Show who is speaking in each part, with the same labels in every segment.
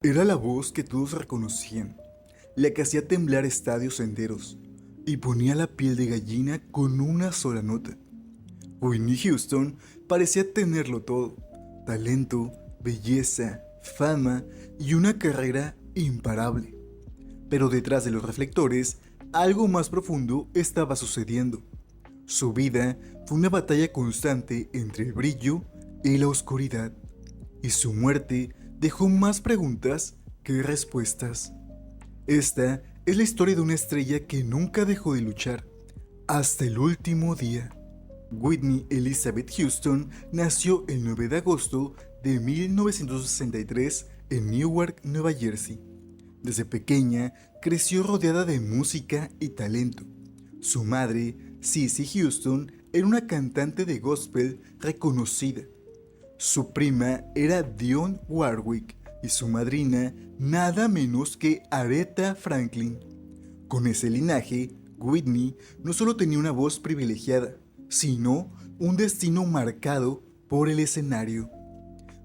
Speaker 1: Era la voz que todos reconocían, la que hacía temblar estadios enteros y ponía la piel de gallina con una sola nota. Whitney Houston parecía tenerlo todo: talento, belleza, fama y una carrera imparable. Pero detrás de los reflectores, algo más profundo estaba sucediendo. Su vida fue una batalla constante entre el brillo y la oscuridad, y su muerte dejó más preguntas que respuestas. Esta es la historia de una estrella que nunca dejó de luchar hasta el último día. Whitney Elizabeth Houston nació el 9 de agosto de 1963 en Newark, Nueva Jersey. Desde pequeña creció rodeada de música y talento. Su madre, Cissy Houston, era una cantante de gospel reconocida. Su prima era Dionne Warwick y su madrina nada menos que Aretha Franklin. Con ese linaje, Whitney no solo tenía una voz privilegiada, sino un destino marcado por el escenario.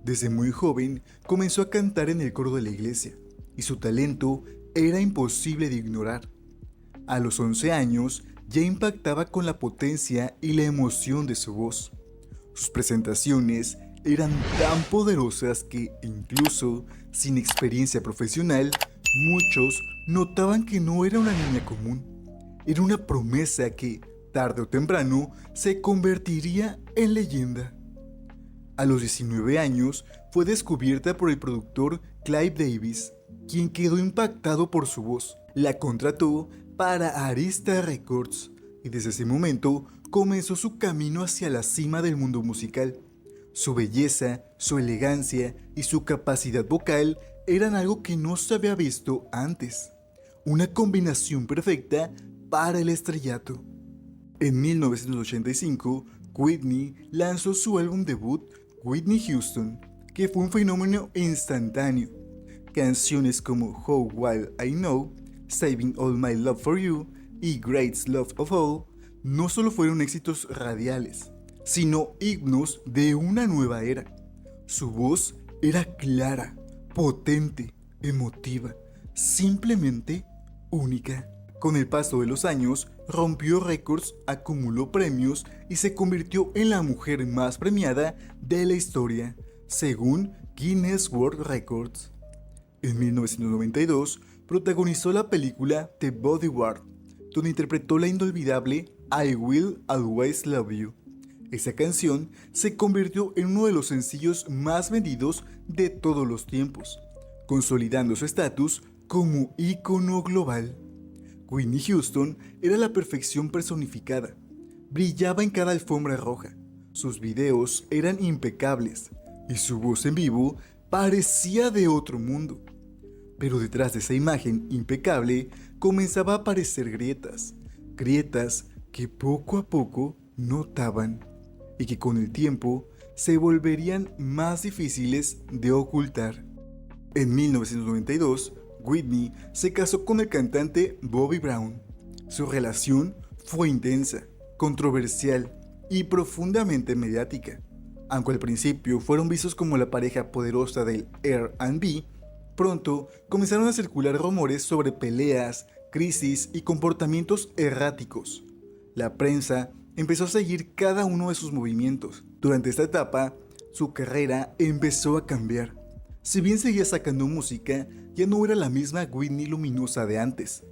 Speaker 1: Desde muy joven comenzó a cantar en el coro de la iglesia, y su talento era imposible de ignorar. A los 11 años ya impactaba con la potencia y la emoción de su voz. Sus presentaciones eran tan poderosas que, incluso sin experiencia profesional, muchos notaban que no era una niña común. Era una promesa que, tarde o temprano, se convertiría en leyenda. A los 19 años fue descubierta por el productor Clive Davis, quien quedó impactado por su voz. La contrató para Arista Records y desde ese momento comenzó su camino hacia la cima del mundo musical. Su belleza, su elegancia y su capacidad vocal eran algo que no se había visto antes. Una combinación perfecta para el estrellato. En 1985, Whitney lanzó su álbum debut, Whitney Houston, que fue un fenómeno instantáneo. Canciones como How Wild I Know, Saving All My Love for You y Greatest Love of All no solo fueron éxitos radiales, sino himnos de una nueva era. Su voz era clara, potente, emotiva, simplemente única. Con el paso de los años, rompió récords, acumuló premios y se convirtió en la mujer más premiada de la historia, según Guinness World Records. En 1992, protagonizó la película The Bodyguard, donde interpretó la inolvidable I Will Always Love You. Esa canción se convirtió en uno de los sencillos más vendidos de todos los tiempos, consolidando su estatus como ícono global. Whitney Houston era la perfección personificada. Brillaba en cada alfombra roja. Sus videos eran impecables y su voz en vivo parecía de otro mundo. Pero detrás de esa imagen impecable comenzaba a aparecer grietas que poco a poco notaban y que con el tiempo se volverían más difíciles de ocultar. En 1992, Whitney se casó con el cantante Bobby Brown. Su relación fue intensa, controversial y profundamente mediática. Aunque al principio fueron vistos como la pareja poderosa del R&B, pronto comenzaron a circular rumores sobre peleas, crisis y comportamientos erráticos. La prensa empezó a seguir cada uno de sus movimientos. Durante esta etapa, su carrera empezó a cambiar. Si bien seguía sacando música, ya no era la misma Whitney luminosa de antes.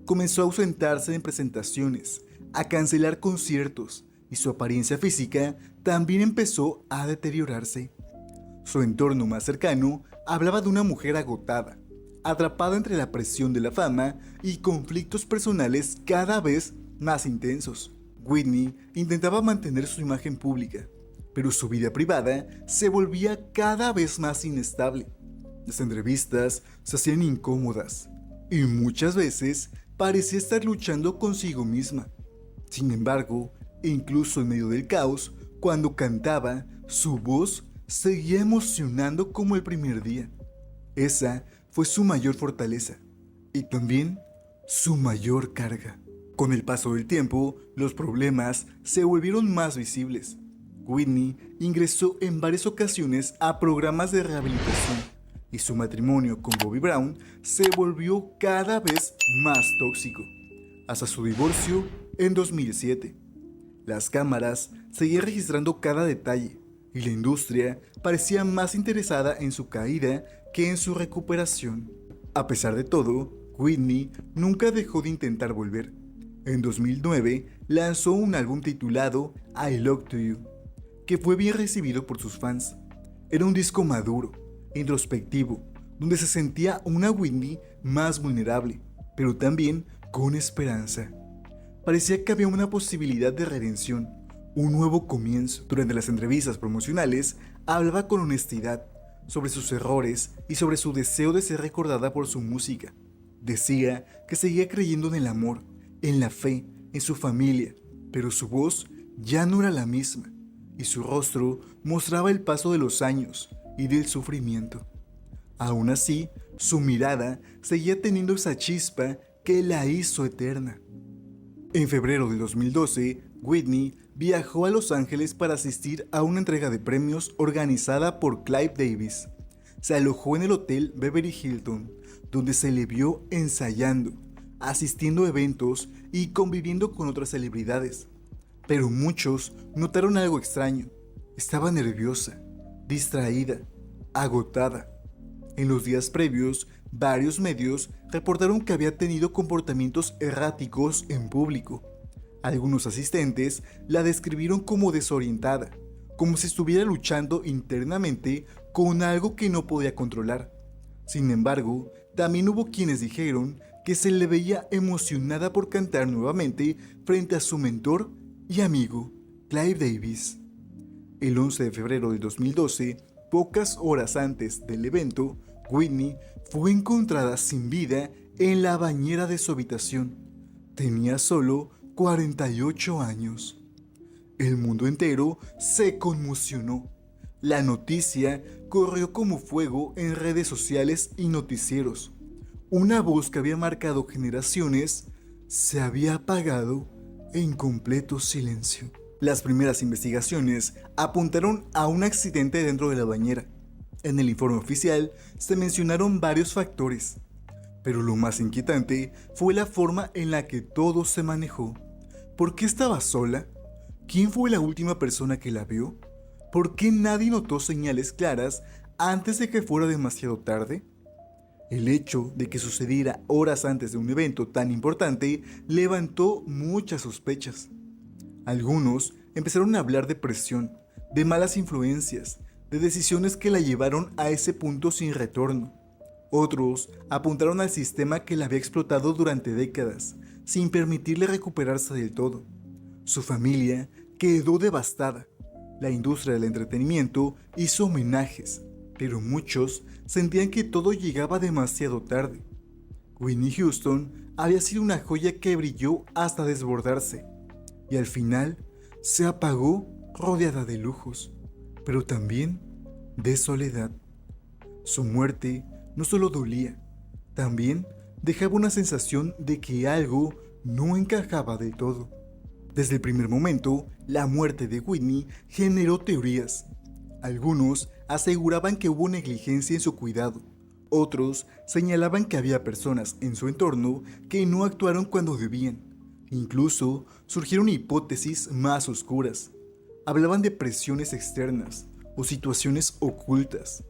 Speaker 1: Comenzó a ausentarse en presentaciones, a cancelar conciertos, y su apariencia física también empezó a deteriorarse. Su entorno más cercano hablaba de una mujer agotada, atrapada entre la presión de la fama y conflictos personales cada vez más intensos. Whitney intentaba mantener su imagen pública, pero su vida privada se volvía cada vez más inestable. Las entrevistas se hacían incómodas y muchas veces parecía estar luchando consigo misma. Sin embargo, incluso en medio del caos, cuando cantaba, su voz seguía emocionando como el primer día. Esa fue su mayor fortaleza y también su mayor carga. Con el paso del tiempo, los problemas se volvieron más visibles. Whitney ingresó en varias ocasiones a programas de rehabilitación, y su matrimonio con Bobby Brown se volvió cada vez más tóxico, hasta su divorcio en 2007. Las cámaras seguían registrando cada detalle y la industria parecía más interesada en su caída que en su recuperación. A pesar de todo, Whitney nunca dejó de intentar volver. En 2009 lanzó un álbum titulado I Love to You, que fue bien recibido por sus fans. Era un disco maduro, introspectivo, donde se sentía una Whitney más vulnerable, pero también con esperanza. Parecía que había una posibilidad de redención, un nuevo comienzo. Durante las entrevistas promocionales, hablaba con honestidad sobre sus errores y sobre su deseo de ser recordada por su música. Decía que seguía creyendo en el amor, en la fe, en su familia, pero su voz ya no era la misma, y su rostro mostraba el paso de los años y del sufrimiento. Aún así, su mirada seguía teniendo esa chispa que la hizo eterna. En febrero de 2012, Whitney viajó a Los Ángeles para asistir a una entrega de premios organizada por Clive Davis. Se alojó en el Hotel Beverly Hilton, donde se le vio ensayando, asistiendo a eventos y conviviendo con otras celebridades. Pero muchos notaron algo extraño. Estaba nerviosa, distraída, agotada. En los días previos, varios medios reportaron que había tenido comportamientos erráticos en público. Algunos asistentes la describieron como desorientada, como si estuviera luchando internamente con algo que no podía controlar. Sin embargo, también hubo quienes dijeron que se le veía emocionada por cantar nuevamente frente a su mentor y amigo, Clive Davis. El 11 de febrero de 2012, pocas horas antes del evento, Whitney fue encontrada sin vida en la bañera de su habitación. Tenía solo 48 años. El mundo entero se conmocionó. La noticia corrió como fuego en redes sociales y noticieros. Una voz que había marcado generaciones se había apagado en completo silencio. Las primeras investigaciones apuntaron a un accidente dentro de la bañera. En el informe oficial se mencionaron varios factores, pero lo más inquietante fue la forma en la que todo se manejó. ¿Por qué estaba sola? ¿Quién fue la última persona que la vio? ¿Por qué nadie notó señales claras antes de que fuera demasiado tarde? El hecho de que sucediera horas antes de un evento tan importante levantó muchas sospechas. Algunos empezaron a hablar de presión, de malas influencias, de decisiones que la llevaron a ese punto sin retorno. Otros apuntaron al sistema que la había explotado durante décadas, sin permitirle recuperarse del todo. Su familia quedó devastada. La industria del entretenimiento hizo homenajes, pero muchos sentían que todo llegaba demasiado tarde. Whitney Houston había sido una joya que brilló hasta desbordarse, y al final se apagó rodeada de lujos, pero también de soledad. Su muerte no solo dolía, también dejaba una sensación de que algo no encajaba del todo. Desde el primer momento, la muerte de Whitney generó teorías. Algunos aseguraban que hubo negligencia en su cuidado. Otros señalaban que había personas en su entorno que no actuaron cuando debían. Incluso surgieron hipótesis más oscuras. Hablaban de presiones externas o situaciones ocultas.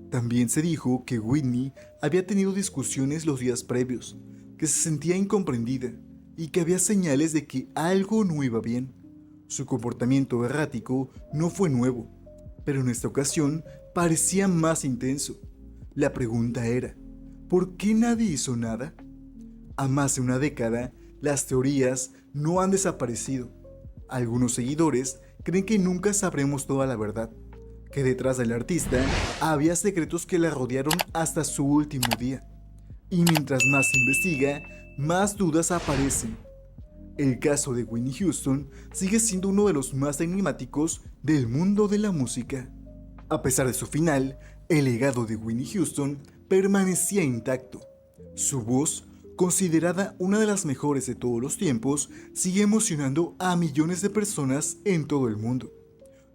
Speaker 1: También se dijo que Whitney había tenido discusiones los días previos, que se sentía incomprendida y que había señales de que algo no iba bien. Su comportamiento errático no fue nuevo, pero en esta ocasión parecía más intenso. La pregunta era, ¿por qué nadie hizo nada? A más de una década, las teorías no han desaparecido. Algunos seguidores creen que nunca sabremos toda la verdad, que detrás del artista había secretos que la rodearon hasta su último día. Y mientras más se investiga, más dudas aparecen. El caso de Whitney Houston sigue siendo uno de los más enigmáticos del mundo de la música. A pesar de su final, el legado de Whitney Houston permanecía intacto. Su voz, considerada una de las mejores de todos los tiempos, sigue emocionando a millones de personas en todo el mundo.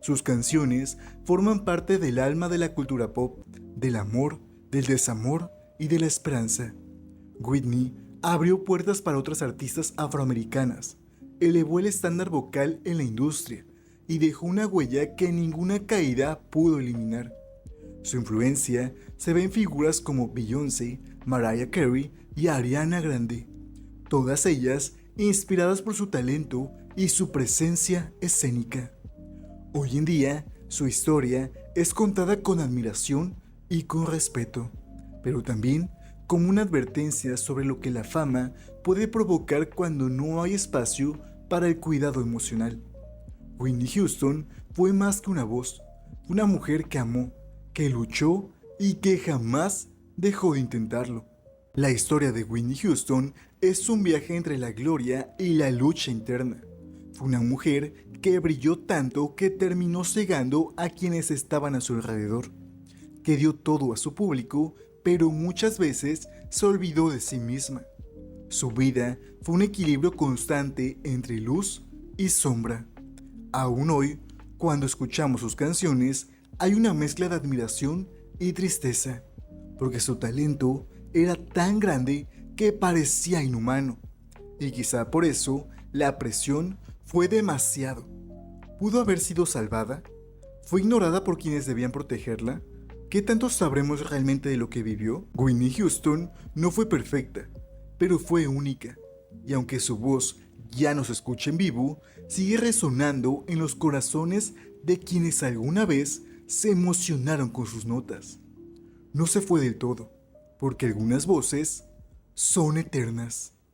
Speaker 1: Sus canciones forman parte del alma de la cultura pop, del amor del desamor y de la esperanza. Whitney abrió puertas para otras artistas afroamericanas, elevó el estándar vocal en la industria y dejó una huella que ninguna caída pudo eliminar. Su influencia se ve en figuras como Beyoncé, Mariah Carey y Ariana Grande, todas ellas inspiradas por su talento y su presencia escénica. Hoy en día, su historia es contada con admiración y con respeto, pero también como una advertencia sobre lo que la fama puede provocar cuando no hay espacio para el cuidado emocional. Whitney Houston fue más que una voz, una mujer que amó, que luchó y que jamás dejó de intentarlo. La historia de Whitney Houston es un viaje entre la gloria y la lucha interna. Fue una mujer que brilló tanto que terminó cegando a quienes estaban a su alrededor, que dio todo a su público, pero muchas veces se olvidó de sí misma. Su vida fue un equilibrio constante entre luz y sombra. Aún hoy, cuando escuchamos sus canciones, hay una mezcla de admiración y tristeza, porque su talento era tan grande que parecía inhumano, y quizá por eso la presión fue demasiado. ¿Pudo haber sido salvada? ¿Fue ignorada por quienes debían protegerla? ¿Qué tanto sabremos realmente de lo que vivió? Whitney Houston no fue perfecta, pero fue única, y aunque su voz ya no se escucha en vivo, sigue resonando en los corazones de quienes alguna vez se emocionaron con sus notas. No se fue del todo, porque algunas voces son eternas.